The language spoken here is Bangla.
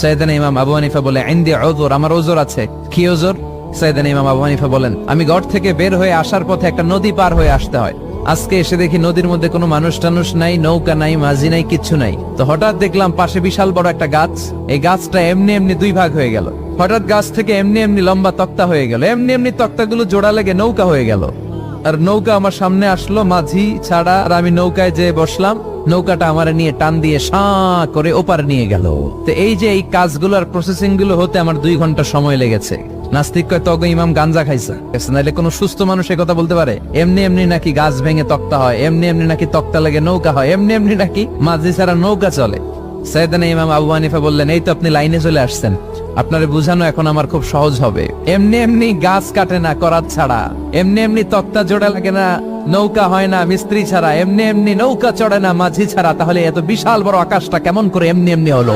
সাইয়েদানা ইমাম আবু হানিফা বলে ইনদি উযর, আমার উযর আছে। কি উযর? সাইয়েদানা ইমাম আবু হানিফা বলেন, আমি ঘর থেকে বের হয়ে আসার পথে একটা নদী পার হয়ে আসতে হয়। আজকে এসে দেখি নদীর মধ্যে কোনো মানুষ টানুষ নাই, নৌকা নাই, মাঝি নাই, কিচ্ছু নাই। তো হঠাৎ দেখলাম পাশে বিশাল বড় একটা গাছ। এই গাছটা এমনি এমনি দুই ভাগ হয়ে গেল। হঠাৎ গাছ থেকে এমনি এমনি লম্বা তক্তা হয়ে গেল, এমনি এমনি তক্তাগুলো জোড়া লেগে নৌকা হয়ে গেল। আর নৌকা আমার সামনে আসলো, মাঝি ছাড়া, আর আমি নৌকায় যেয়ে বসলাম। নৌকাটা আমার নিয়ে টান দিয়ে সাঁ করে ওপারে নিয়ে গেল। তো এই যে এই কাজগুলোর প্রসেসিং গুলো হতে আমার 2 ঘন্টা সময় লেগেছে। নাস্তিক কয় তগ ইমাম গাঞ্জা খাইছে, নাহলে কোন সুস্থ মানুষ এ কথা বলতে পারে? এমনি এমনি নাকি গাছ ভেঙে তক্তা হয়, এমনি এমনি নাকি তক্তা লেগে নৌকা হয়, এমনি এমনি নাকি মাঝি ছাড়া নৌকা চলে। সাইয়েদানা ইমাম আবু হানিফা বললেন, এই তো আপনি লাইনে চলে আসছেন, আপনারে বুঝানো এখন আমার খুব সহজ হবে। এমনি এমনি গাছ কাটে না করাত ছাড়া, এমনি এমনি তক্তা জোড়া লাগে না, নৌকা হয় না মিস্ত্রি ছাড়া, এমনি এমনি নৌকা চড়ে না মাঝি ছাড়া। তাহলে এত বিশাল বড় আকাশটা কেমন করে এমনি এমনি হলো?